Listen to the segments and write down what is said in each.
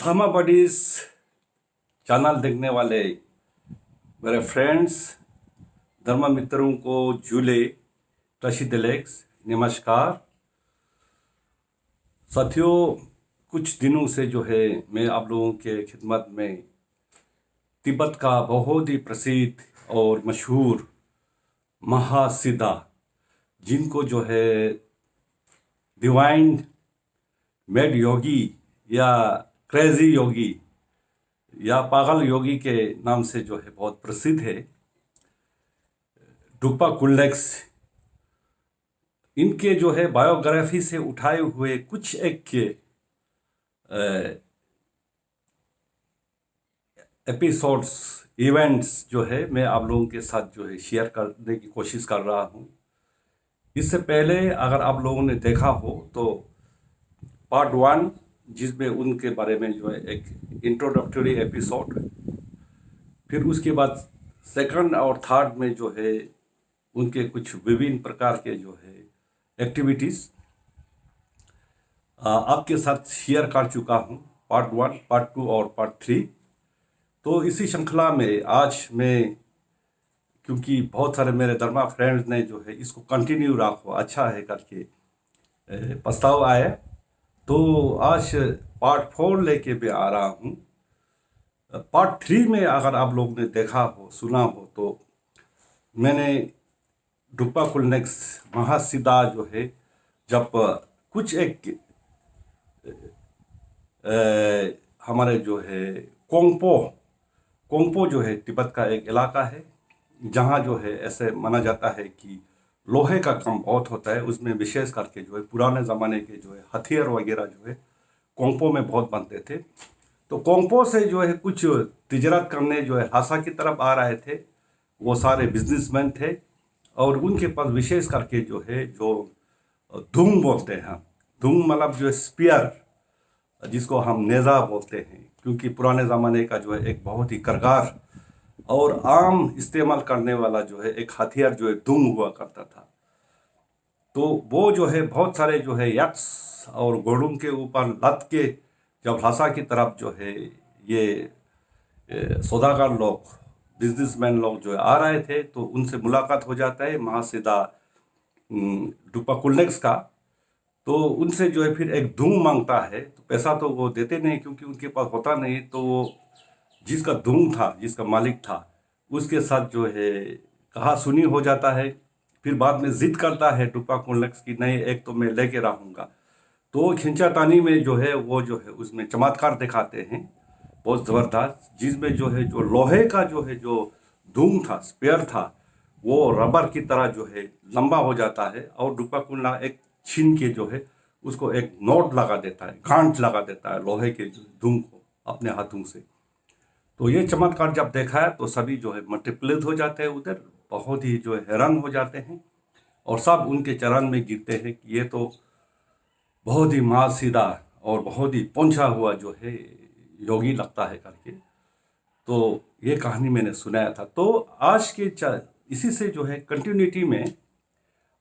धर्मा buddies channel देखने वाले मेरे फ्रेंड्स, धर्म मित्रों को जूले टशीदलेक्स नमस्कार। साथियों, कुछ दिनों से जो है मैं आप लोगों के खिदमत में तिब्बत का बहुत ही प्रसिद्ध और मशहूर महासिद्धा, जिनको जो है डिवाइन मेड योगी या क्रेजी योगी या पागल योगी के नाम से जो है बहुत प्रसिद्ध है, ड्रुपा कुल्लेक्स, इनके जो है बायोग्राफी से उठाए हुए कुछ एक एपिसोड्स, इवेंट्स जो है मैं आप लोगों के साथ जो है शेयर करने की कोशिश कर रहा हूँ। इससे पहले अगर आप लोगों ने देखा हो तो पार्ट 1, जिसमें उनके बारे में जो है एक इंट्रोडक्टरी एपिसोड, फिर उसके बाद सेकंड और थर्ड में जो है उनके कुछ विभिन्न प्रकार के जो है एक्टिविटीज़ आपके साथ शेयर कर चुका हूँ, पार्ट 1, पार्ट 2 और पार्ट 3। तो इसी श्रृंखला में आज मैं, क्योंकि बहुत सारे मेरे धर्मा फ्रेंड्स ने जो है इसको कंटिन्यू रखो, अच्छा है करके प्रस्ताव आया, तो आज पार्ट 4 लेके मैं आ रहा हूँ। पार्ट 3 में अगर आप लोग ने देखा हो, सुना हो, तो मैंने ड्रुपा कुल्लेक्स महासिद्धा जो है जब कुछ एक हमारे जो है कोंगपो जो है तिब्बत का एक इलाका है, जहाँ जो है ऐसे माना जाता है कि लोहे का काम बहुत होता है। उसमें विशेष करके जो है पुराने ज़माने के जो है हथियार वगैरह जो है कोंगपो में बहुत बनते थे। तो कोंगपो से जो है कुछ तिजारत करने जो है हासा की तरफ आ रहे थे, वो सारे बिजनेसमैन थे, और उनके पास विशेष करके जो है जो धुंग बोलते हैं, धुंग मतलब जो है स्पीयर, जिसको हम नेज़ा बोलते हैं, क्योंकि पुराने ज़माने का जो है एक बहुत ही कारगर और आम इस्तेमाल करने वाला जो है एक हथियार जो है धुंग हुआ करता था। तो वो जो है बहुत सारे जो है यक्स और घोड़ों के ऊपर लद के जब हासा की तरफ जो है ये सौदागर लोग, बिजनेसमैन लोग जो है आ रहे थे, तो उनसे मुलाकात हो जाता है महासिद्धा ड्रुपा कुल्लेक्स का। तो उनसे जो है फिर एक धूम मांगता है, तो पैसा तो वो देते नहीं क्योंकि उनके पास होता नहीं, तो वो जिसका धूम था, जिसका मालिक था, उसके साथ जो है कहा सुनी हो जाता है। फिर बाद में जिद करता है ड्रुपा कुल्लेक्स की, नहीं एक तो मैं लेके रहूँगा। तो खिंचातानी में जो है वो जो है उसमें चमत्कार दिखाते हैं बहुत ज़बरदस्त, जिसमें जो है जो लोहे का जो है जो धूम था, स्पेयर था, वो रबर की तरह जो है लंबा हो जाता है, और ड्रुपा कुल्ला एक छीन के जो है उसको एक नोट लगा देता है, गांठ लगा देता है लोहे के धूम को अपने हाथों से। तो ये चमत्कार जब देखा है तो सभी जो है मल्टीप्लेट हो जाते हैं उधर, बहुत ही जो है हैरान हो जाते हैं, और सब उनके चरण में गिरते हैं कि ये तो बहुत ही महासिद्धा और बहुत ही पहुंचा हुआ जो है योगी लगता है करके। तो ये कहानी मैंने सुनाया था। तो आज के इसी से जो है कंटिन्यूटी में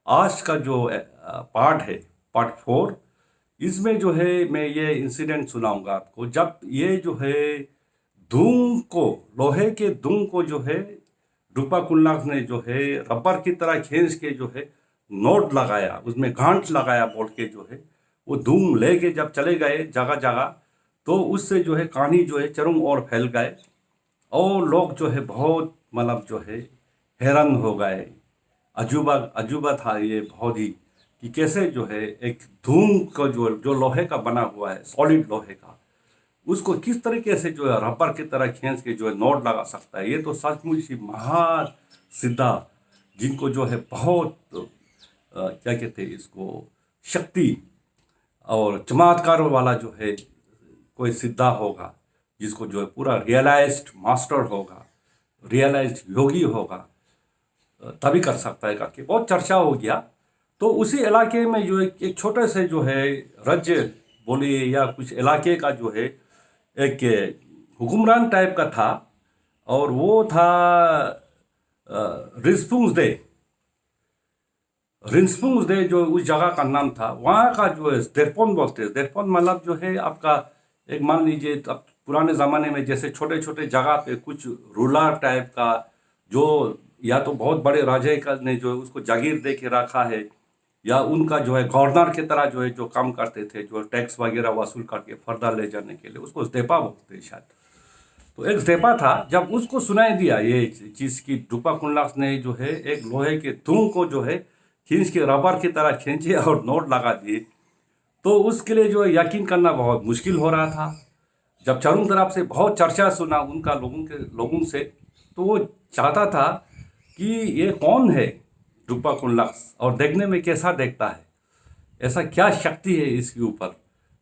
आज का जो पार्ट है, पार्ट 4, इसमें जो है मैं ये इंसिडेंट सुनाऊंगा आपको, जब ये जो है धूम को, लोहे के धूम को जो है ड्रुपा कुल्लेक्स ने जो है रबर की तरह खींच के जो है नोट लगाया, उसमें गांठ लगाया बोल के जो है वो धूम लेके जब चले गए जगह जगह, तो उससे जो है कहानी जो है चारों ओर फैल गए, और लोग जो है बहुत मतलब जो है हैरान हो गए। अजूबा अजूबा था ये बहुत ही, कि कैसे जो है एक धूम का जो लोहे का बना हुआ है, सॉलिड लोहे का, उसको किस तरीके से जो है रबर की तरह खींच के जो है नोट लगा सकता है। ये तो सचमुच ही महासिद्धा, जिनको जो है बहुत क्या कहते हैं इसको, शक्ति और चमत्कार वाला जो है कोई सिद्धा होगा, जिसको जो है पूरा रियलाइज्ड मास्टर होगा, रियलाइज्ड योगी होगा, तभी कर सकता है करके बहुत चर्चा हो गया। तो उसी इलाके में जो एक छोटे से जो है राज्य बोलिए या कुछ इलाके का जो है एक हुक्मरान टाइप का था, और वो था रिस्पुंस दे। रिंस्पुंस दे जो उस जगह का नाम था, वहाँ का जो है देरपोन बोलते हैं। देरपोन मतलब जो है आपका एक मान लीजिए अब पुराने ज़माने में जैसे छोटे छोटे जगह पे कुछ रूलर टाइप का, जो या तो बहुत बड़े राजा का ने जो है उसको जागीर दे के रखा है, या उनका जो है गवर्नर की तरह जो है जो काम करते थे, जो टैक्स वगैरह वसूल करके फर्दा ले जाने के लिए, उसको ज़ेपा बोलते हैं शायद। तो एक ज़ेपा था, जब उसको सुनाई दिया ये चीज़ की डूपा कुल्लास ने जो है एक लोहे के धुन को जो है खींच के रबर की तरह खींचे और नोट लगा दिए, तो उसके लिए जो है यकीन करना बहुत मुश्किल हो रहा था। जब चारों तरफ से बहुत चर्चा सुना उनका लोगों से, तो वो चाहता था कि ये कौन है रूपा कुंडलाक्स, और देखने में कैसा देखता है, ऐसा क्या शक्ति है इसके ऊपर,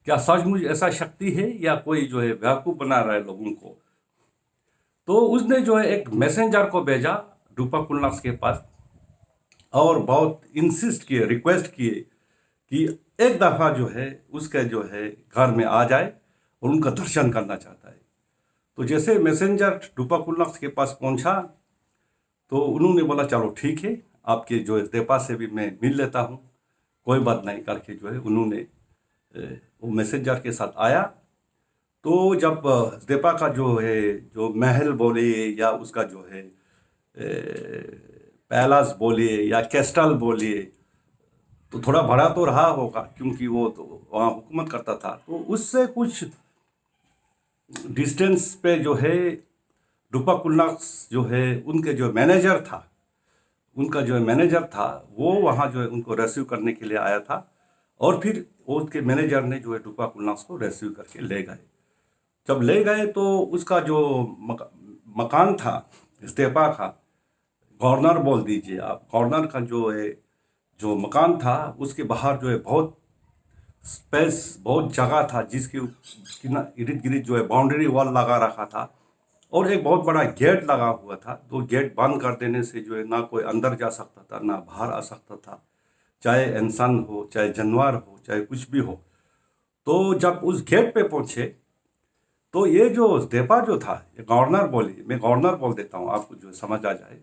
क्या सचमुच ऐसा शक्ति है या कोई जो है बेवकूफ़ बना रहा है लोगों को। तो उसने जो है एक मैसेंजर को भेजा रूपा कुंडलाक्स के पास, और बहुत इंसिस्ट किए, रिक्वेस्ट किए कि एक दफ़ा जो है उसके जो है घर में आ जाए और उनका दर्शन करना चाहता है। तो जैसे मैसेंजर रूपा कुल्लाक्स के पास पहुंचा, तो उन्होंने बोला चलो ठीक है, आपके जो है देपा से भी मैं मिल लेता हूँ, कोई बात नहीं करके जो है उन्होंने वो मैसेंजर के साथ आया। तो जब देपा का जो है जो महल बोले या उसका जो है पैलेस बोलिए या कैस्टल बोलिए, तो थोड़ा बड़ा तो रहा होगा क्योंकि वो तो वहाँ हुकूमत करता था। तो उससे कुछ डिस्टेंस पे जो है रूपा कुल्लाक्स जो है उनके जो मैनेजर था, उनका जो मैनेजर था वो वहाँ जो है उनको रेस्क्यू करने के लिए आया था, और फिर उसके मैनेजर ने जो है रूपा कुल्लाक्स को रेस्क्यू करके ले गए। जब ले गए तो उसका जो मकान था इस्तेफा का, गवर्नर बोल दीजिए आप, गवर्नर का जो है जो मकान था उसके बाहर जो है बहुत स्पेस, बहुत जगह था, जिसके इर्द गिर्द जो है बाउंड्री वॉल लगा रखा था, और एक बहुत बड़ा गेट लगा हुआ था। तो गेट बंद कर देने से जो है ना कोई अंदर जा सकता था ना बाहर आ सकता था, चाहे इंसान हो चाहे जानवर हो चाहे कुछ भी हो। तो जब उस गेट पे पहुंचे, तो ये जो देपा जो था, ये गवर्नर बोली, मैं गवर्नर बोल देता हूँ आपको जो समझ आ जाए,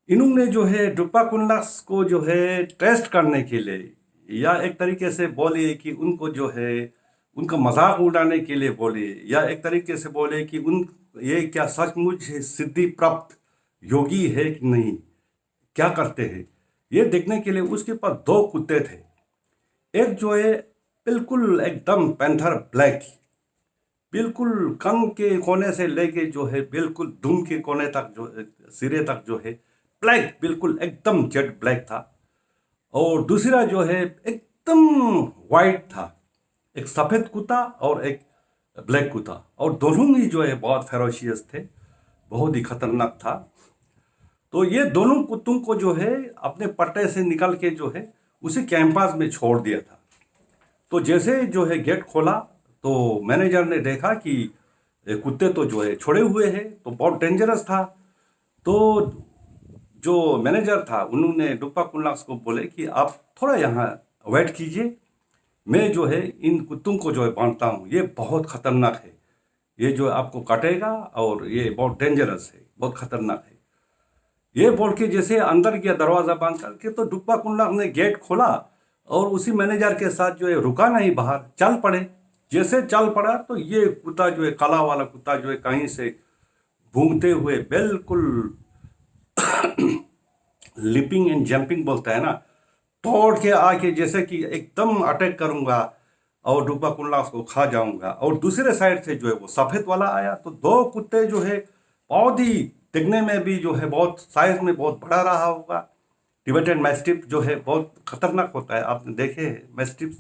इन्होंने जो है रूपा कुल्लाक्स को जो है टेस्ट करने के लिए, या एक तरीके से बोले कि उनको जो है उनका मजाक उड़ाने के लिए बोले, या एक तरीके से बोले कि उन ये क्या सचमुच सिद्धि प्राप्त योगी है कि नहीं, क्या करते हैं, ये देखने के लिए उसके पास दो कुत्ते थे। एक जो है बिल्कुल एकदम पैंथर ब्लैक, बिल्कुल कान के कोने से लेके जो है बिल्कुल दुम के कोने तक जो सिरे तक जो है ब्लैक, बिल्कुल एकदम जेट ब्लैक था। और दूसरा जो है एकदम वाइट था, एक सफ़ेद कुत्ता और एक ब्लैक कुत्ता, और दोनों ही जो है बहुत फेरोशियस थे, बहुत ही खतरनाक था। तो ये दोनों कुत्तों को जो है अपने पट्टे से निकल के जो है उसे कैंपस में छोड़ दिया था। तो जैसे जो है गेट खोला, तो मैनेजर ने देखा कि ये कुत्ते तो जो है छोड़े हुए हैं, तो बहुत डेंजरस था। तो जो मैनेजर था उन्होंने रूपा कुल्लाक्स को बोले कि आप थोड़ा यहाँ वेट कीजिए, मैं जो है इन कुत्तों को जो है बांधता हूँ, ये बहुत खतरनाक है, ये जो आपको काटेगा और ये बहुत डेंजरस है, बहुत खतरनाक है। ये बोल के जैसे अंदर गया दरवाज़ा बंद करके, तो रूपा कुल्लाक्स ने गेट खोला और उसी मैनेजर के साथ जो है रुका नहीं, बाहर चल पड़े। जैसे चल पड़ा तो ये कुत्ता जो है काला वाला कुत्ता जो है कहीं से भूंगते हुए बिल्कुल लिपिंग एंड जंपिंग बोलता है ना, दौड़ के आके जैसे कि एकदम अटैक करूंगा और रूपा कुल्लाक्स को खा जाऊंगा। और दूसरे साइड से जो है वो सफ़ेद वाला आया, तो दो कुत्ते जो है बहुत ही दिखने में भी जो है बहुत साइज में बहुत बड़ा रहा होगा। टिबेटन मैस्टिफ जो है बहुत खतरनाक होता है, आपने देखे हैं मैस्टिफ।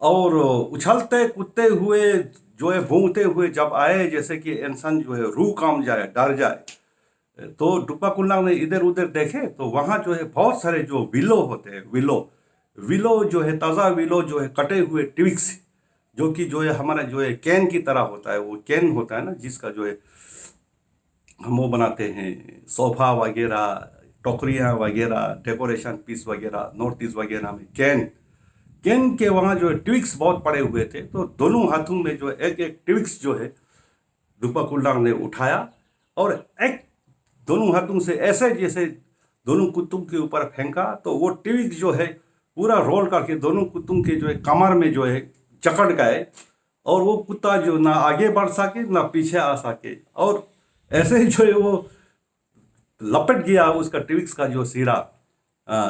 और उछलते कूदते हुए जो है भूंगते हुए जब आए, जैसे कि इंसान जो है रूह कांप जाए, डर जाए। तो रूपा कुल्लाक्स ने इधर उधर देखे, तो वहाँ जो है बहुत सारे जो विलो होते हैं, विलो विलो जो है ताज़ा विलो जो है कटे हुए ट्विक्स, जो कि जो है हमारा जो है कैन की तरह होता है, वो कैन होता है ना जिसका जो है हम वो बनाते हैं सोफा वगैरह, टोकरियाँ वगैरह, डेकोरेशन पीस वगैरह, नॉर्थ ईस्ट वगैरह में कैन कैन के वहाँ जो है ट्विक्स बहुत पड़े हुए थे। तो दोनों हाथों में जो है एक एक ट्विक्स जो है रूपा कुल्लाक्स ने उठाया, और एक दोनों हाथों से ऐसे जैसे दोनों कुत्तों के ऊपर फेंका, तो वो ट्विक्स जो है पूरा रोल करके दोनों कुत्तों के जो है कमर में जो है जकड़ गए, और वो कुत्ता जो ना आगे बढ़ सके ना पीछे आ सके, और ऐसे ही जो है वो लपट गया उसका ट्विक्स का जो सिरा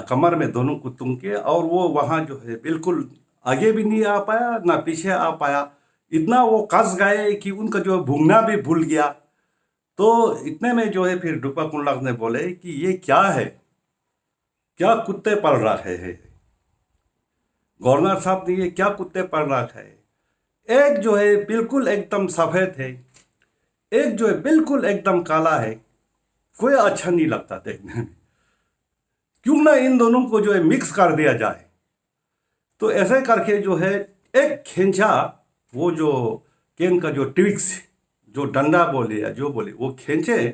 कमर में दोनों कुत्तों के, और वो वहाँ जो है बिल्कुल आगे भी नहीं आ पाया ना पीछे आ पाया। इतना वो कस गए कि उनका जो है भूंगना भी भूल गया। तो इतने में जो है फिर डुप्पा कुंडलाक ने बोले कि ये क्या है, क्या कुत्ते पल रखे हैं गवर्नर साहब ने, ये क्या कुत्ते पल रखा है। एक जो है बिल्कुल एकदम सफेद है, एक जो है बिल्कुल एकदम काला है, कोई अच्छा नहीं लगता देखने में। क्यों ना इन दोनों को जो है मिक्स कर दिया जाए। तो ऐसे करके जो है एक खींचा, वो जो केन का जो ट्विक्स, जो डंडा बोले या जो बोले वो खींचे,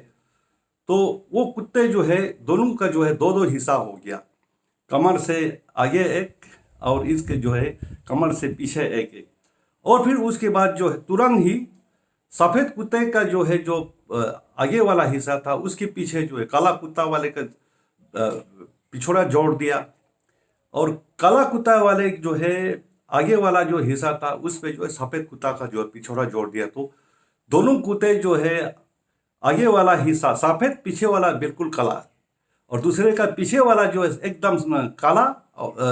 तो वो कुत्ते जो है दोनों का जो है दो दो हिस्सा हो गया, कमर से आगे एक और इसके जो है कमर से पीछे एक एक। और फिर उसके बाद जो है तुरंत ही सफ़ेद कुत्ते का जो है जो आगे वाला हिस्सा था उसके पीछे जो है काला कुत्ता वाले का पिछोड़ा जोड़ दिया, और काला कुत्ता वाले जो है आगे वाला जो हिस्सा था उस पे जो है सफ़ेद कुत्ता का जो है पिछोड़ा जोड़ दिया। तो दोनों कुत्ते जो है आगे वाला हिस्सा सफ़ेद, पीछे वाला बिल्कुल काला, और दूसरे का पीछे वाला जो है एकदम काला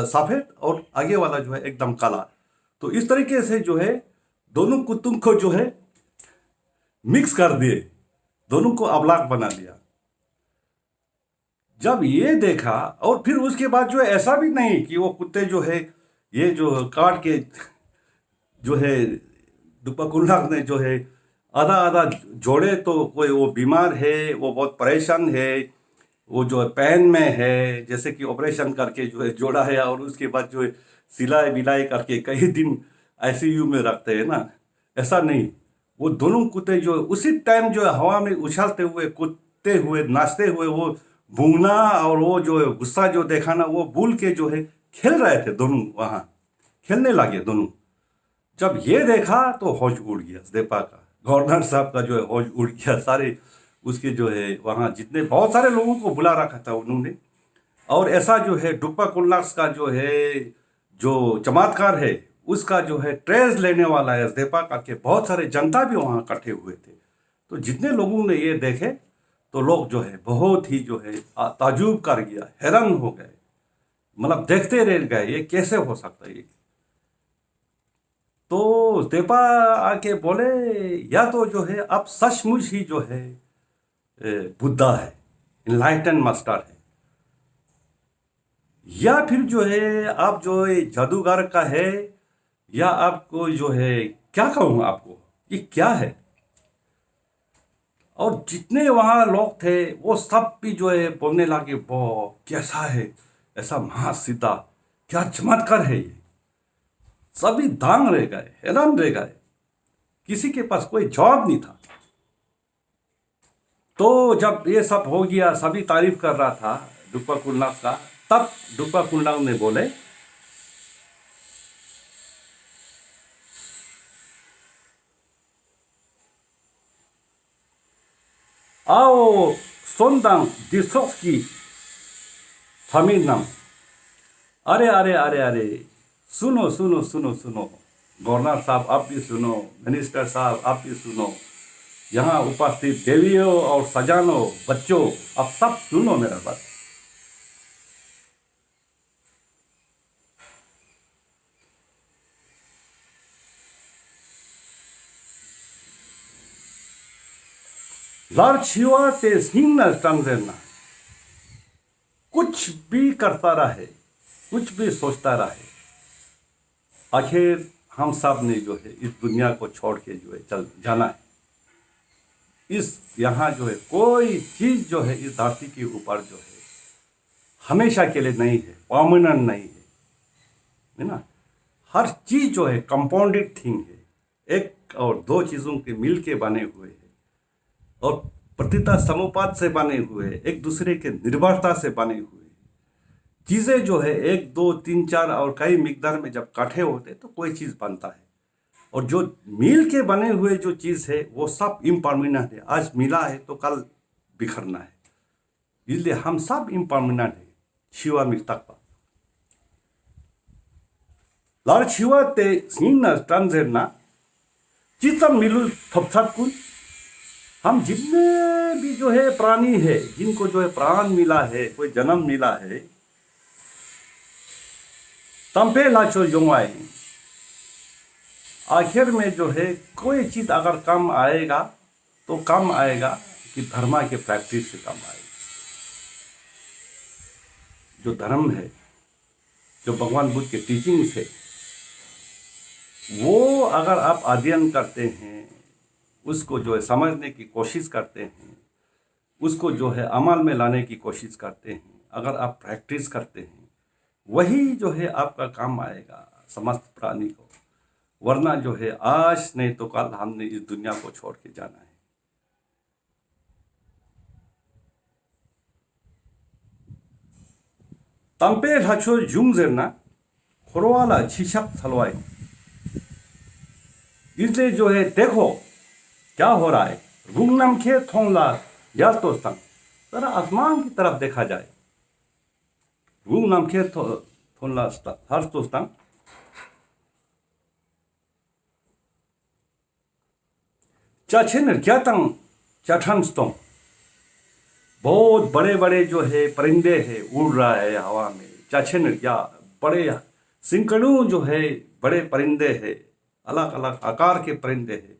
सफ़ेद, और आगे वाला जो है एकदम काला। तो इस तरीके से जो है दोनों कुत्तों को जो है मिक्स कर दिए, दोनों को अबलाक बना दिया। जब ये देखा, और फिर उसके बाद जो है ऐसा भी नहीं कि वो कुत्ते जो है ये जो काट के जो है डुप्पा कुंडलाक ने जो है आधा आधा जोड़े, तो कोई वो बीमार है, वो बहुत परेशान है, वो जो है पैन में है, जैसे कि ऑपरेशन करके जो है जोड़ा है, और उसके बाद जो है सिलाई बिलाई करके कई दिन आईसीयू में रखते हैं ना, ऐसा नहीं। वो दोनों कुत्ते जो उसी टाइम जो है हवा में उछलते हुए, कूदते हुए, नाचते हुए, वो भूंगना और वो जो है गुस्सा जो दिखाना वो भूल के जो है खेल रहे थे, दोनों वहाँ खेलने लगे दोनों। जब ये देखा तो होश उड़ गया देपा का, गवर्नर साहब का जो है होश उड़ गया। सारे उसके जो है वहाँ जितने बहुत सारे लोगों को बुला रखा था उन्होंने, और ऐसा जो है डुप्पा कुंडलाक का जो है जो चमत्कार है उसका जो है ट्रेस लेने वाला है देपा करके बहुत सारे जनता भी वहाँ इकट्ठे हुए थे। तो जितने लोगों ने ये देखे तो लोग जो है बहुत ही जो है ताजुब कर गया, हैरान हो गए, मतलब देखते रह गए ये कैसे हो सकता है ये। तो देपा आके बोले या तो जो है अब सचमुच ही जो है बुद्धा है, इनलाइटन मास्टर है, या फिर जो है आप जो है जादूगर का है, या आपको जो है क्या कहूँ आपको ये क्या है। और जितने वहाँ लोग थे वो सब भी जो है बोलने लगे वो कैसा है, ऐसा महासिद्धा, क्या चमत्कार है ये। सभी दांग रह गए, हैरान रह गए, किसी के पास कोई जवाब नहीं था। तो जब ये सब हो गया, सभी तारीफ कर रहा था डुप्पा कुंडलाक का, तब डुप्पा कुंडलाक ने बोले आओ सोनदांग दिसोक्सकी फमीनम। अरे अरे अरे अरे, सुनो सुनो सुनो सुनो, गवर्नर साहब आप भी सुनो, मिनिस्टर साहब आप भी सुनो, यहाँ उपस्थित देवियों और सजानों, बच्चों, आप सब सुनो मेरा बात। लार्चिवा ते सिंगल टंगना, कुछ भी करता रहे, कुछ भी सोचता रहे, आखिर हम सब ने जो है इस दुनिया को छोड़ के जो है चल जाना है। इस यहाँ जो है कोई चीज जो है इस धरती के ऊपर जो है हमेशा के लिए नहीं है, परमानेंट नहीं है ना। हर चीज जो है कंपाउंडेड थिंग है, एक और दो चीजों के मिल के बने हुए हैं, और प्रतिता समुपात से बने हुए, एक दूसरे के निर्भरता से बने हुए चीजें जो है एक दो तीन चार और कई मिकदार में जब इकट्ठे होते तो कोई चीज बनता है। और जो मिल के बने हुए जो चीज है वो सब इम्परमानेंट है, आज मिला है तो कल बिखरना है, इसलिए हम सब इम्परमानेंट है। शिवा मिक्तकपा लार शिवा ते सिंगना ट्रांजेरना चितम मिलु थपसात कुल, हम जितने भी जो है प्राणी है, जिनको जो है प्राण मिला है, कोई जन्म मिला है, तंपे लाचो जुआए, आखिर में जो है कोई चीज अगर कम आएगा तो कम आएगा कि धर्मा के प्रैक्टिस से कम आएगा। जो धर्म है, जो भगवान बुद्ध के टीचिंग्स है, वो अगर आप अध्ययन करते हैं, उसको जो है समझने की कोशिश करते हैं, उसको जो है अमल में लाने की कोशिश करते हैं, अगर आप प्रैक्टिस करते हैं, वही जो है आपका काम आएगा समस्त प्राणी को। वरना जो है आज नहीं तो कल हमने इस दुनिया को छोड़ के जाना है। तंपे ढाचो जुंग जेरना खोरवाला छिछक सलवाई, इसलिए जो है देखो क्या हो रहा है। रुंगनम खे थोंगला या तो स्तंग, जरा आसमान की तरफ देखा जाए। रुंगनम खे थोंगला हर तो स्तंग, चाछेन क्या तंग चाठन स्तों, बहुत बड़े बड़े जो है परिंदे हैं, उड़ रहा है हवा में। चाछेन क्या बड़े सिंकड़ों जो है बड़े परिंदे हैं, अलग अलग आकार के परिंदे हैं,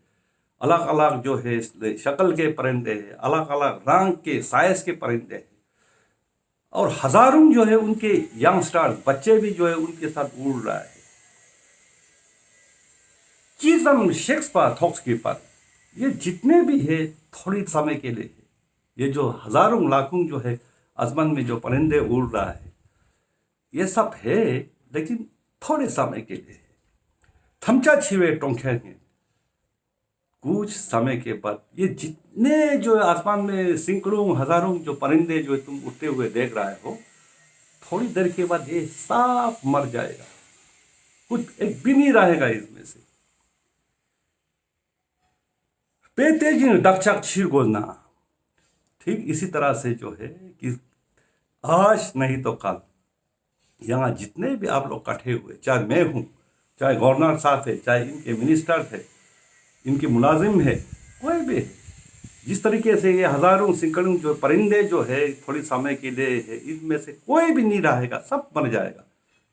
अलग अलग जो है शक्ल के परिंदे हैं, अलग अलग रंग के साइज के परिंदे हैं, और हजारों जो है उनके यंगस्टर बच्चे भी जो है उनके साथ उड़ रहा है। चीजम शेक्सपियर थॉक्स के पर, ये जितने भी है थोड़ी समय के लिए है। ये जो हजारों लाखों जो है आसमान में जो परिंदे उड़ रहा है, ये सब है लेकिन थोड़े समय के लिए है। थमचा छिवे टोंखेंगे, कुछ समय के बाद ये जितने जो आसमान में सैकड़ों हजारों जो परिंदे जो तुम उड़ते हुए देख रहे हो, थोड़ी देर के बाद ये सब मर जाएगा, कुछ एक भी नहीं रहेगा इसमें से। पेतेजिन दक्षक छिर गोजना, ठीक इसी तरह से जो है कि आज नहीं तो कल यहाँ जितने भी आप लोग इकट्ठे हुए, चाहे मैं हूँ, चाहे गवर्नर साहब है, चाहे इनके मिनिस्टर है, इनके मुलाजिम है, कोई भी है, जिस तरीके से ये हजारों सैकड़ों जो परिंदे जो है थोड़ी समय के लिए है, इनमें से कोई भी नहीं रहेगा, सब मर जाएगा।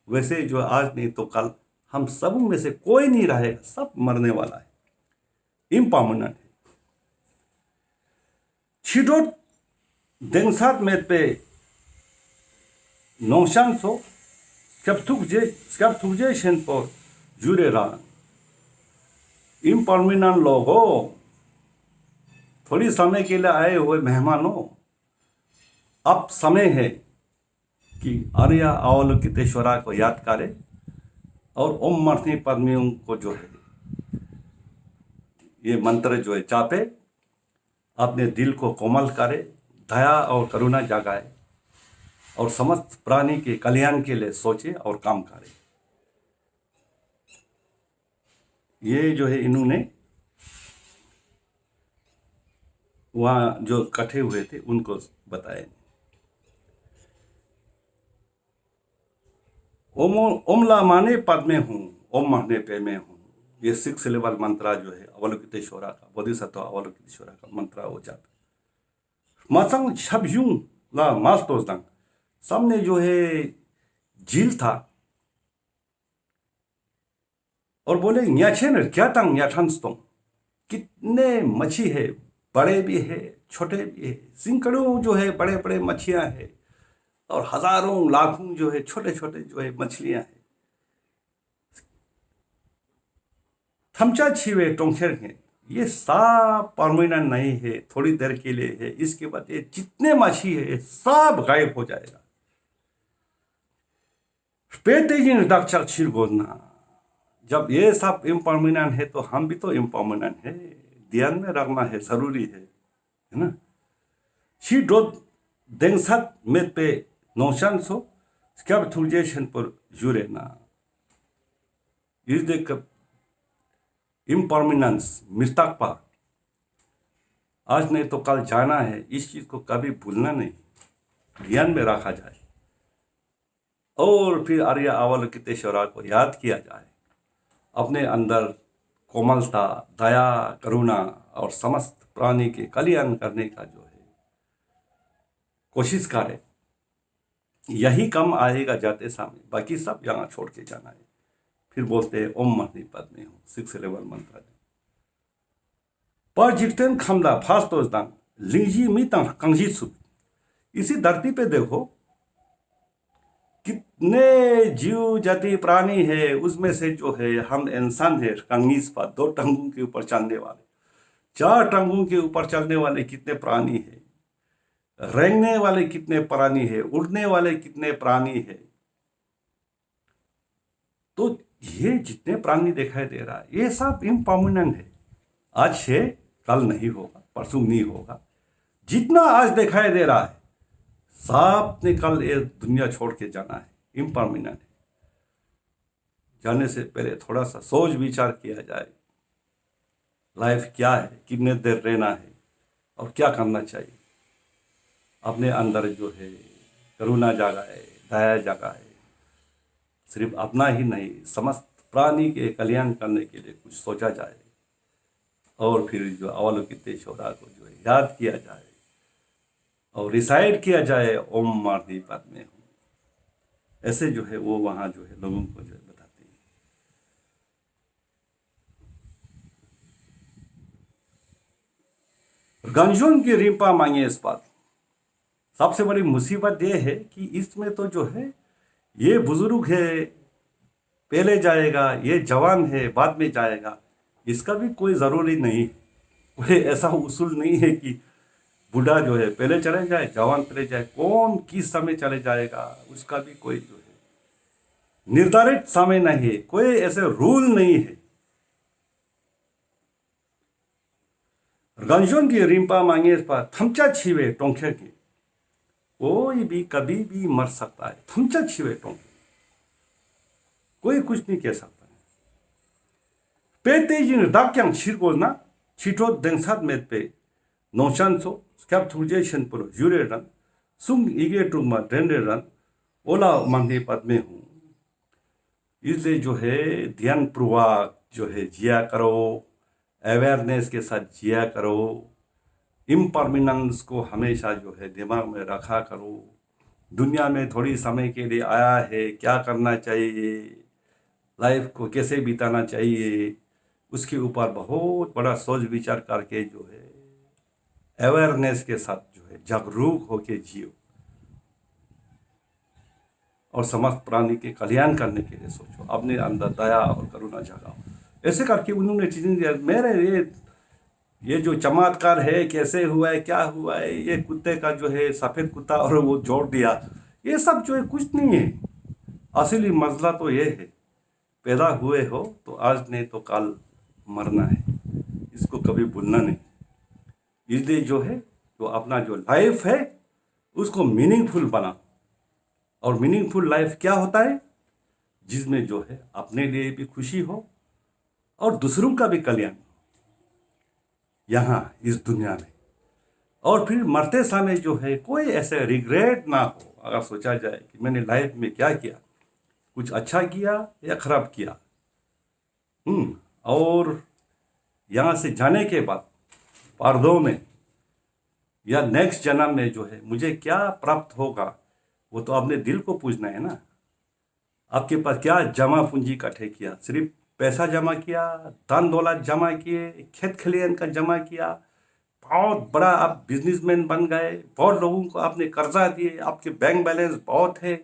वैसे जो आज नहीं तो कल हम सब में से कोई नहीं रहेगा, सब मरने वाला है, इम्पर्मानेंट है। छिडोट देंगसात में पे नौशान सो स्कैप्थुजे शेनपोर जुरे रान इम्पर्मानेंट लोगों, थोड़ी समय के लिए आए हुए मेहमानों, अब समय है कि आर्य अवलोकितेश्वरा को याद करें और ओम मर्थी पद्मियों को जो है ये मंत्र जो है चापे, अपने दिल को कोमल करे, दया और करुणा जगाए और समस्त प्राणी के कल्याण के लिए सोचे और काम करे। ये जो है इन्होंने वहाँ जो इकट्ठे हुए थे उनको बताए। ओमला माने पद में हूँ, ओम माने पे में हूँ, ये 6 लेवल मंत्रा जो है अवलोकितेश्वरा का, बोधिसत्व अवलोकितेश्वरा का मंत्रा हो जाता। मासंग छबयूं ला मास्तोस्तंग, सामने जो है झील था और बोले न्याछेन क्या तंग न्याठंस्तों, कितने मच्छी है, बड़े भी है छोटे भी है, सैकड़ों जो है बड़े बड़े मछलियां है और हजारों लाखों जो है छोटे छोटे जो है मछलियां है। थमचा छिवे टोंखेर है, ये सब परमानेंट नहीं है, थोड़ी देर के लिए है, इसके बाद ये जितने मछली है सब गायब हो जाएगा। पेतेजिन दक्षक छिर गोजना, जब ये सब इम्पर्मानेंट है तो हम भी तो इम्पर्मानेंट है, ध्यान में रखना है, जरूरी है ना। शी डोद देंगसात में पे नौशान सो स्कैप्थुजे पर जुरे ना, इस देख इम्पर्मानेंस मृतक पा, आज नहीं तो कल जाना है, इस चीज को कभी भूलना नहीं, ध्यान में रखा जाए और फिर आर्य अवलोकितेश्वरा को याद किया जाए, अपने अंदर कोमलता, दया, करुणा और समस्त प्राणी के कल्याण करने का जो है कोशिश करे, यही कम आएगा जाते समय, बाकी सब यहाँ छोड़ के जाना है। फिर बोलते हैं ओम मणि पद्मे हूँ, 6 लेवल मंत्र है। पर जितन खमला फास्तोजदान लिंजी मीता कंजीसु। इसी धरती पे देखो कितने जीव जाति प्राणी है, उसमें से जो है हम इंसान है कंगीस पर 2 टंगों के ऊपर चलने वाले, 4 टंगों के ऊपर चलने वाले कितने प्राणी है, रेंगने वाले कितने प्राणी है, उड़ने वाले कितने प्राणी है। तो ये जितने प्राणी दिखाई दे रहा है ये सब इम्पर्मानेंट है। आज है कल नहीं होगा, परसों नहीं होगा। जितना आज दिखाई दे रहा है सब ने कल ये दुनिया छोड़ के जाना है, इम्पर्मानेंट है। जाने से पहले थोड़ा सा सोच विचार किया जाए, लाइफ क्या है, कितने देर रहना है और क्या करना चाहिए। अपने अंदर जो है करुणा जगाए, दया जगाए, सिर्फ अपना ही नहीं समस्त प्राणी के कल्याण करने के लिए कुछ सोचा जाए। और फिर जो अवलोकितेश्वरा को जो है याद किया जाए और रिसाइड किया जाए ओम मणि पद्मे हूँ। ऐसे जो है वो वहाँ जो है लोगों को जो है बताते हैं। गंजोन की रिंपा मांगे इस बात। सबसे बड़ी मुसीबत ये है कि इसमें तो जो है ये बुजुर्ग है पहले जाएगा, ये जवान है बाद में जाएगा, इसका भी कोई ज़रूरी नहीं। कोई ऐसा उसूल नहीं है कि बूढ़ा जो है पहले चले जाए, जवान पहले जाए। कौन किस समय चले जाएगा उसका भी कोई जो है निर्धारित समय नहीं है, कोई ऐसे रूल नहीं है। गंजोन की रिंपा मांगे पर थमचा छिवे टोंखे के, कोई भी कभी भी मर सकता है। थमचा छिवे टोंखे, कोई कुछ नहीं कह सकता। पेतेजिन दाक्यांग छिरकोना छिटो देंसात में पे नौचांसो स्कैप थुजेशन पर जुरे रन सुंग इगे टुमा डेंडे रन ओला मांगे पद्मे हूँ। इसलिए जो है ध्यान पूर्वक जो है जिया करो, अवेयरनेस के साथ जिया करो, इम्पर्मिनेंस को हमेशा जो है दिमाग में रखा करो। दुनिया में थोड़ी समय के लिए आया है, क्या करना चाहिए, लाइफ को कैसे बिताना चाहिए, उसके ऊपर बहुत बड़ा सोच विचार करके जो है अवेयरनेस के साथ जो है जागरूक होके जियो और समस्त प्राणी के कल्याण करने के लिए सोचो। अपने अंदर दया और करुणा जगाओ। ऐसे करके उन्होंने चीजें दिया। मेरे ये जो चमत्कार है, कैसे हुआ है, क्या हुआ है, ये कुत्ते का जो है सफेद कुत्ता और वो जोड़ दिया, ये सब जो है कुछ नहीं है। असली मसला तो ये है, पैदा हुए हो तो आज नहीं तो कल मरना है, इसको कभी भूलना नहीं। इसलिए जो है तो अपना जो लाइफ है उसको मीनिंगफुल बना। और मीनिंगफुल लाइफ क्या होता है? जिसमें जो है अपने लिए भी खुशी हो और दूसरों का भी कल्याण यहाँ इस दुनिया में। और फिर मरते समय जो है कोई ऐसे रिग्रेट ना हो। अगर सोचा जाए कि मैंने लाइफ में क्या किया, कुछ अच्छा किया या खराब किया। और यहाँ से जाने के बाद पारदों में या नेक्स्ट जन्म में जो है मुझे क्या प्राप्त होगा, वो तो अपने दिल को पूछना है ना। आपके पास क्या जमा पूंजी इकट्ठे किया? सिर्फ पैसा जमा किया, धन दौलत जमा किए, खेत खलियान का जमा किया, बहुत बड़ा आप बिजनेसमैन बन गए, बहुत लोगों को आपने कर्जा दिए, आपके बैंक बैलेंस बहुत है,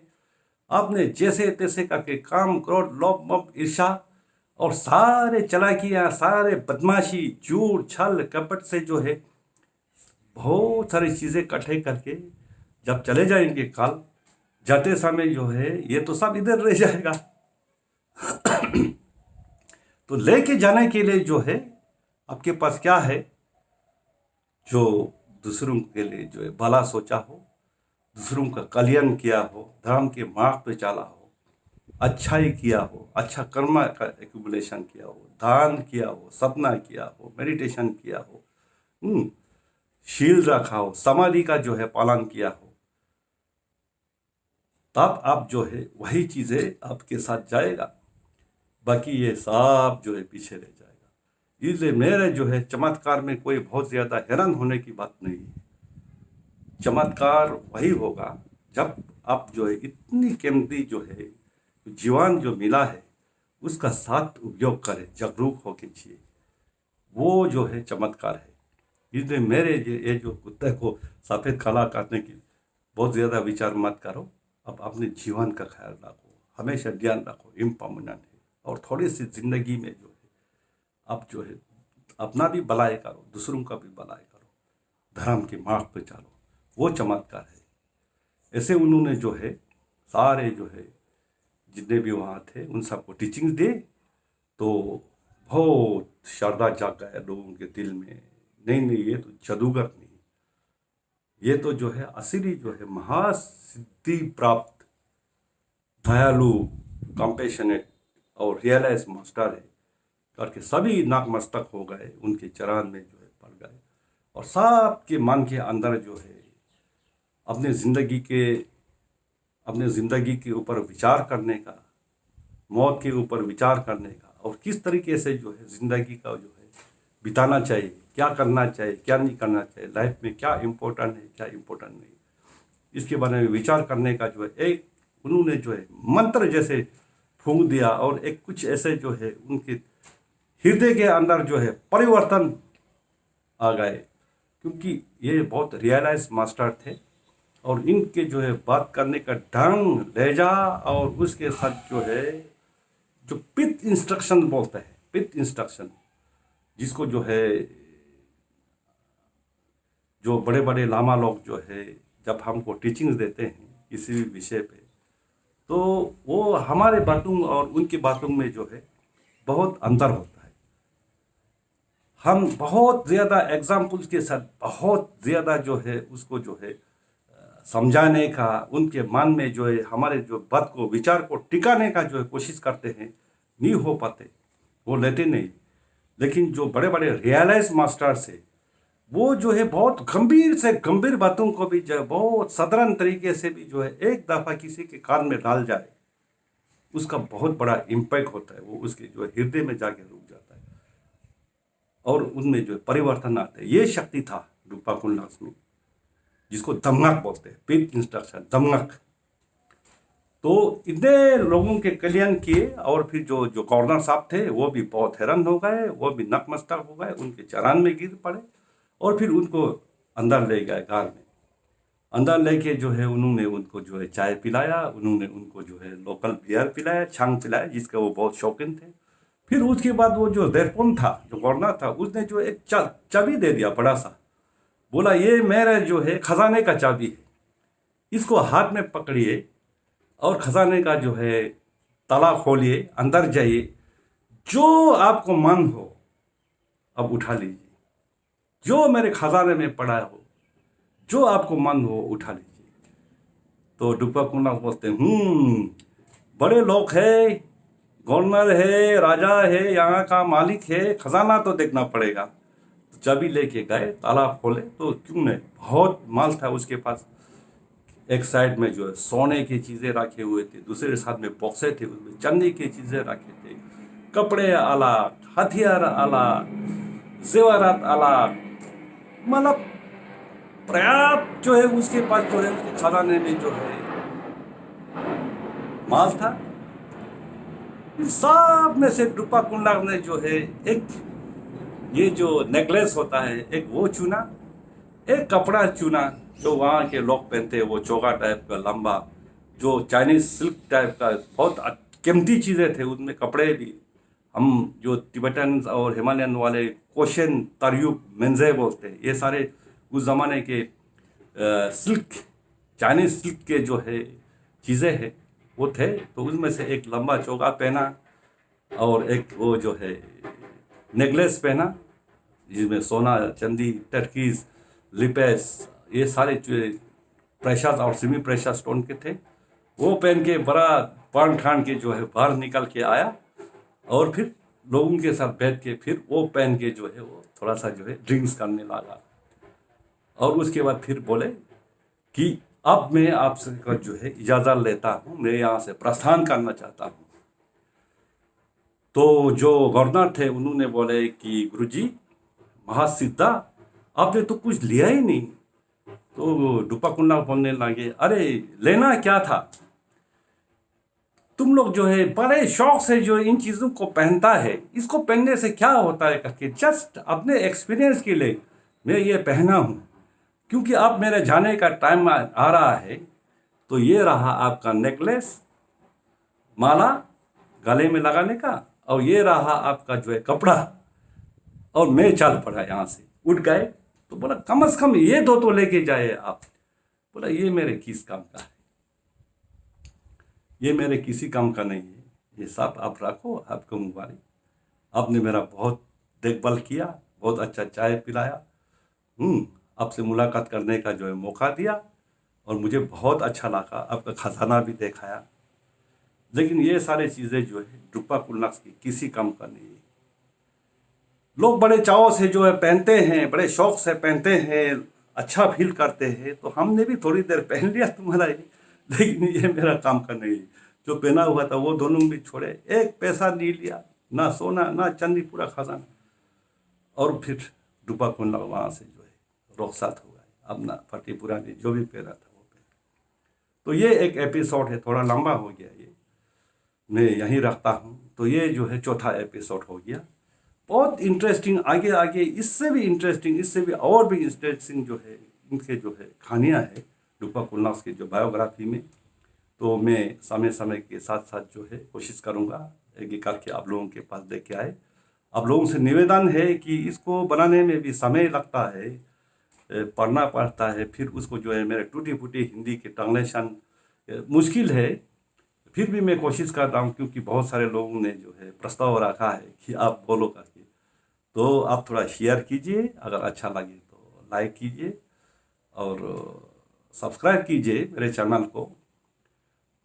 आपने जैसे तैसे करके काम, क्रोध, लोभ, मोह, ईर्ष्या और सारे चालाकियां, सारे बदमाशी, झूठ, छल, कपट से जो है बहुत सारी चीजें इकट्ठे करके जब चले जाएंगे काल, जाते समय जो है ये तो सब इधर रह जाएगा। तो लेके जाने के लिए जो है आपके पास क्या है? जो दूसरों के लिए जो है भला सोचा हो, दूसरों का कल्याण किया हो, धर्म के मार्ग पे चला हो, अच्छाई किया हो, अच्छा कर्म का एक्यूमुलेशन किया हो, दान किया हो, सपना किया हो, मेडिटेशन किया हो, शील रखा हो, समाधि का जो है पालन किया हो, तब आप जो है वही चीज़ें आपके साथ जाएगा। बाकी ये सब जो है पीछे रह जाएगा। इसलिए मेरे जो है चमत्कार में कोई बहुत ज़्यादा हैरान होने की बात नहीं है। चमत्कार वही होगा जब आप जो है इतनी कीमती जो है जीवन जो मिला है उसका साथ उपयोग करें, जागरूक होके जिए, वो जो है चमत्कार है। इसलिए मेरे ये जो कुत्ते को सफ़ेद काला काटने की बहुत ज़्यादा विचार मत करो। अब अपने जीवन का ख्याल रखो, हमेशा ध्यान रखो, इम्पर्मानेंट है। और थोड़ी सी ज़िंदगी में जो है आप जो है अपना भी भलाई करो, दूसरों का भी भलाई करो, धर्म के मार्ग पे चलो, वो चमत्कार है। ऐसे उन्होंने जो है सारे जो है जितने भी वहाँ थे उन सबको टीचिंग्स दे, तो बहुत श्रद्धा जाग गया लोगों के दिल में। नहीं नहीं, ये तो जादूगर नहीं, ये तो जो है असली जो है महासिद्धि प्राप्त दयालु कंपेशनेट और रियलाइज मास्टर है करके सभी नतमस्तक हो गए, उनके चरण में जो है पड़ गए। और सबके मन के अंदर जो है अपने ज़िंदगी के ऊपर विचार करने का, मौत के ऊपर विचार करने का, और किस तरीके से जो है ज़िंदगी का जो है बिताना चाहिए, क्या करना चाहिए, क्या नहीं करना चाहिए, लाइफ में क्या इम्पोर्टेंट है, क्या इम्पोर्टेंट नहीं, इसके बारे में विचार करने का जो है एक उन्होंने जो है मंत्र जैसे फूंक दिया। और एक कुछ ऐसे जो है उनके हृदय के अंदर जो है परिवर्तन आ गए, क्योंकि ये बहुत रियलाइज मास्टर थे। और इनके जो है बात करने का ढंग, लहजा, और उसके साथ जो है जो पित इंस्ट्रक्शन बोलते हैं, पित इंस्ट्रक्शन, जिसको जो है जो बड़े बड़े लामा लोग जो है जब हमको टीचिंग्स देते हैं किसी भी विषय पे, तो वो हमारे बातों और उनकी बातों में जो है बहुत अंतर होता है। हम बहुत ज़्यादा एग्जाम्पल्स के साथ बहुत ज़्यादा जो है उसको जो है समझाने का, उनके मन में जो है हमारे जो बात को, विचार को टिकाने का जो है कोशिश करते हैं, नहीं हो पाते, वो लेते नहीं। लेकिन जो बड़े बड़े रियलाइज मास्टर्स है वो जो है बहुत गंभीर से गंभीर बातों को भी जो है बहुत साधारण तरीके से भी जो है एक दफ़ा किसी के कान में डाल जाए, उसका बहुत बड़ा इम्पैक्ट होता है, वो उसके जो है हृदय में जाके रुक जाता है और उनमें जो है परिवर्तन आता है। ये शक्ति था रूपा कुंडलास में, जिसको दमनक बोलते हैं, पिट इंस्ट्रक्शन, दमनक। तो इतने लोगों के कल्याण किए, और फिर जो जो गवर्नर साहब थे वो भी बहुत हैरान हो गए, वो भी नतमस्तक हो गए, उनके चरण में गिर पड़े, और फिर उनको अंदर ले गए घर में। अंदर लेके जो है उन्होंने उनको जो है चाय पिलाया, उन्होंने उनको जो है लोकल बियर पिलाया, छांग पिलाया, जिसके वो बहुत शौकीन थे। फिर उसके बाद वो जो देरपुन था, जो गवर्नर था, उसने जो एक चाबी दे दिया बड़ा सा, बोला ये मेरा जो है खजाने का चाबी है, इसको हाथ में पकड़िए और खजाने का जो है ताला खोलिए, अंदर जाइए, जो आपको मन हो अब उठा लीजिए, जो मेरे खजाने में पड़ा हो, जो आपको मन हो उठा लीजिए। तो डुप्पा कुंडा बोलते हैं, बड़े लोग है, गवर्नर है, राजा है, यहाँ का मालिक है, खजाना तो देखना पड़ेगा। तो चाबी लेके गए, ताला खोले, तो क्यों नहीं, बहुत माल था उसके पास। एक साइड में जो है सोने की चीज़ें रखे हुए थे, दूसरे साथ में बॉक्से थे, उसमें चांदी की चीज़ें रखे थे, कपड़े अलग, हथियार अलग, जेवरात अलग, मतलब पर्याप्त जो है उसके पास जो है उसके खजाने में जो है माल था। इन सब में से डुप्पा कुंडा ने जो है एक ये जो नेकलेस होता है एक वो चुना, एक कपड़ा चुना जो वहाँ के लोग पहनते हैं, वो चोगा टाइप का लंबा, जो चाइनीज सिल्क टाइप का, बहुत कीमती चीज़ें थे उनमें, कपड़े भी। हम जो तिब्बतन और हिमालयन वाले कोशन, तरयुक, मेंजे बोलते हैं, ये सारे उस ज़माने के सिल्क, चाइनीज सिल्क के जो है चीज़ें हैं वो थे। तो उसमें से एक लंबा चोगा पहना और एक वो जो है नेकलेस पहना, जिसमें सोना, चांदी, टर्कीज, लिपेस, ये सारे प्रेशस और सेमी प्रेशस स्टोन के थे। वो पहन के बड़ा पान खान के जो है बाहर निकल के आया, और फिर लोगों के साथ बैठ के फिर वो पहन के जो है वो थोड़ा सा जो है ड्रिंक्स करने लगा। और उसके बाद फिर बोले कि अब मैं आपसे जो है इजाज़त लेता हूँ, मैं यहाँ से प्रस्थान करना चाहता हूँ। तो जो गवर्नर थे उन्होंने बोले कि गुरुजी महासिद्धा, आपने तो कुछ लिया ही नहीं। तो डूपा कुन्ना बोलने लगे, अरे लेना क्या था, तुम लोग जो है बड़े शौक से जो इन चीज़ों को पहनता है, इसको पहनने से क्या होता है करके जस्ट अपने एक्सपीरियंस के लिए मैं ये पहना हूँ, क्योंकि अब मेरे जाने का टाइम आ रहा है। तो ये रहा आपका नेकलेस, माला गले में लगाने का, और ये रहा आपका जो है कपड़ा, और मैं चल पड़ा यहाँ से, उठ गए। तो बोला कम से कम ये दो तो लेके जाए आप। बोला ये मेरे किस काम का है, ये मेरे किसी काम का नहीं है, ये सब आप रखो, आपको मुबारक। आपने मेरा बहुत देखभाल किया, बहुत अच्छा चाय पिलाया, आपसे मुलाकात करने का जो है मौका दिया, और मुझे बहुत अच्छा लगा, आपका खजाना भी दिखाया। लेकिन ये सारी चीज़ें जो है रूपा कुल्लाक्स की किसी काम का नहीं है। लोग बड़े चाव से जो है पहनते हैं, बड़े शौक से पहनते हैं, अच्छा फील करते हैं, तो हमने भी थोड़ी देर पहन लिया तुम्हारा ये। लेकिन ये मेरा काम का नहीं है। जो पहना हुआ था वो दोनों भी छोड़े, एक पैसा नहीं लिया, ना सोना ना चांदी, पूरा खजाना। और फिर रूपा कुंडा वहाँ से जो है रुखसात हो गए, अपना फटी पुरानी जो भी पहना था वो पहना। तो ये एक एपिसोड है, थोड़ा लंबा हो गया ये, मैं यहीं रखता हूँ। तो ये जो है चौथा एपिसोड हो गया, बहुत इंटरेस्टिंग। आगे आगे इससे भी इंटरेस्टिंग, इससे भी और भी इंटरेस्टिंग जो है इनके जो है कहानियाँ है रूपा कुल्लास की जो बायोग्राफी में। तो मैं समय समय के साथ साथ जो है कोशिश करूँगा एक एक करके आप लोगों के पास लेके आए। आप लोगों से निवेदन है कि इसको बनाने में भी समय लगता है, पढ़ना पड़ता है, फिर उसको जो है मेरे टूटी फूटी हिंदी के ट्रांसलेशन मुश्किल है। फिर भी मैं कोशिश कर रहा हूँ, क्योंकि बहुत सारे लोगों ने जो है प्रस्ताव रखा है कि आप बोलो करके। तो आप थोड़ा शेयर कीजिए, अगर अच्छा लगे तो लाइक कीजिए, और सब्सक्राइब कीजिए मेरे चैनल को।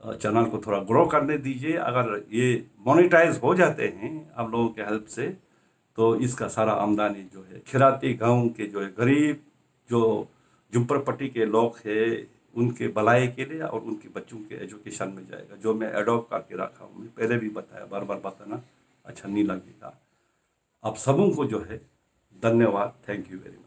चैनल को थोड़ा ग्रो करने दीजिए। अगर ये मोनेटाइज हो जाते हैं आप लोगों के हेल्प से, तो इसका सारा आमदनी जो है खिराती गांव के जो है गरीब जो झुंपड़पट्टी के लोग हैं उनके भलाई के लिए और उनके बच्चों के एजुकेशन में जाएगा, जो मैं एडॉप्ट करके रखा हूँ। मैं पहले भी बताया, बार बार बताना अच्छा नहीं लगेगा। आप सबों को जो है धन्यवाद, थैंक यू वेरी मच।